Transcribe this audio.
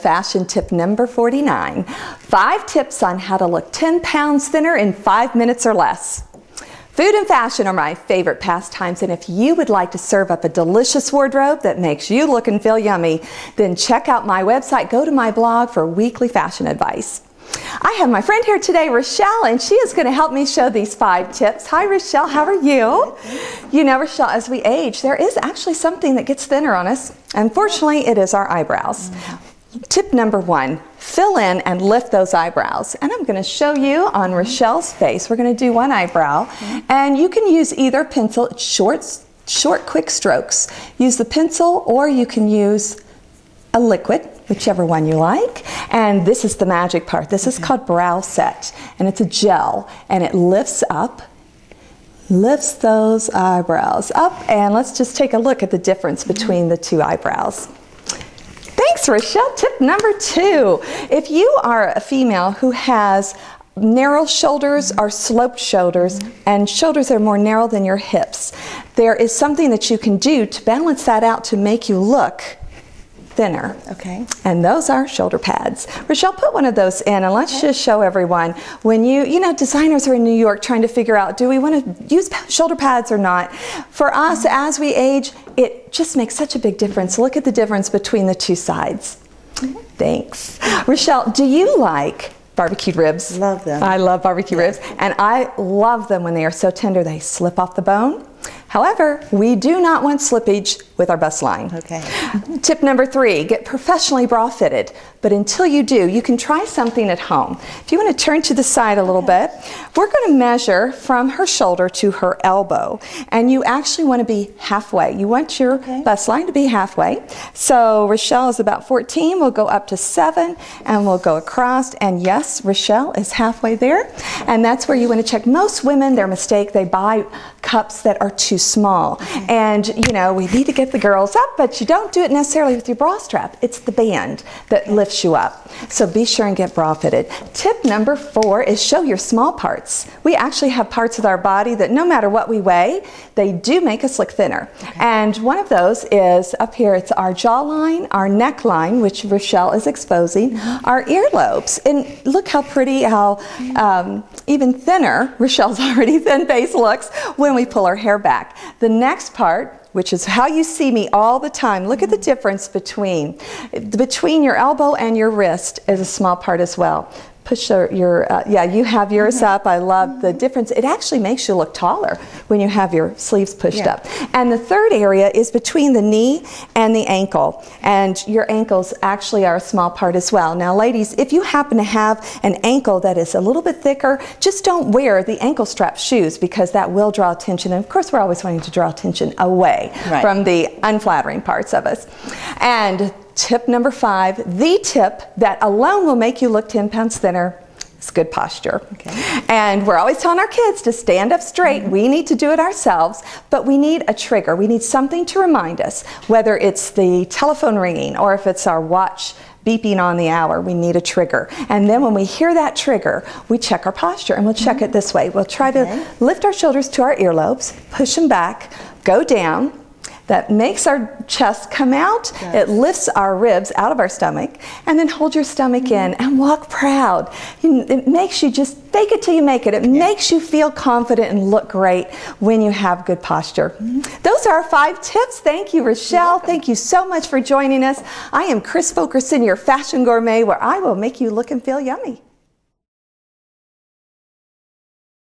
fashion tip number 49. 5 tips on how to look 10 pounds thinner in 5 minutes or less. Food and fashion are my favorite pastimes, and if you would like to serve up a delicious wardrobe that makes you look and feel yummy, then check out my website, go to my blog for weekly fashion advice. I have my friend here today, Rochelle, and she is going to help me show these 5 tips. Hi, Rochelle. How are you? You know, Rochelle, as we age, there is actually something that gets thinner on us. Unfortunately, it is our eyebrows. Tip number 1, fill in and lift those eyebrows. And I'm going to show you on Rochelle's face. We're going to do one eyebrow. And you can use either pencil, short, quick strokes. Use the pencil, or you can use a liquid, whichever one you like. And this is the magic part. This is called Brow Set, and it's a gel, and it lifts up, lifts those eyebrows up, and let's just take a look at the difference between the 2 eyebrows. Thanks, Rochelle. Tip number 2. If you are a female who has narrow shoulders or sloped shoulders, and shoulders that are more narrow than your hips, there is something that you can do to balance that out to make you look thinner. Okay. And those are shoulder pads. Rochelle, put one of those in, and let's just show everyone. When you know, designers are in New York trying to figure out, do we want to use shoulder pads or not? For us, as we age, it just makes such a big difference. Look at the difference between the 2 sides. Thanks. Rochelle, do you like barbecued ribs? Love them. I love barbecue ribs, and I love them when they are so tender they slip off the bone. However, we do not want slippage with our bust line. Okay. Tip number 3, get professionally bra fitted. But until you do, you can try something at home. If you want to turn to the side a little bit, we're going to measure from her shoulder to her elbow. And you actually want to be halfway. You want your bust line to be halfway. So Rochelle is about 14. We'll go up to 7, and we'll go across. And yes, Rochelle is halfway there. And that's where you want to check. Most women, their mistake, they buy cups that are too small. And you know, we need to get the girls up, but you don't do it necessarily with your bra strap. It's the band that lifts you up. So be sure and get bra fitted. Tip number 4 is show your small parts. We actually have parts of our body that no matter what we weigh, they do make us look thinner. And one of those is up here. It's our jawline, our neckline, which Rochelle is exposing, our earlobes. And look how pretty, how even thinner Rochelle's already thin face looks when we pull our hair back. The next part, which is how you see me all the time. Look at the difference between your elbow and your wrist is a small part as well. Push yeah, you have yours up. I love the difference. It actually makes you look taller when you have your sleeves pushed up. And the third area is between the knee and the ankle. And your ankles actually are a small part as well. Now, ladies, if you happen to have an ankle that is a little bit thicker, just don't wear the ankle strap shoes, because that will draw attention. And of course, we're always wanting to draw attention away from the unflattering parts of us. And tip number 5, the tip that alone will make you look 10 pounds thinner, is good posture. And we're always telling our kids to stand up straight. We need to do it ourselves, but we need a trigger. We need something to remind us, whether it's the telephone ringing or if it's our watch beeping on the hour. We need a trigger. And then when we hear that trigger, we check our posture, and we'll check it this way. We'll try to lift our shoulders to our earlobes, push them back, go down. That makes our chest come out. It lifts our ribs out of our stomach, and then hold your stomach in and walk proud. It makes you just fake it till you make it. It makes you feel confident and look great when you have good posture. Those are our 5 tips. Thank you, Rochelle. Thank you so much for joining us. I am Chris Fulkerson, your fashion gourmet, where I will make you look and feel yummy.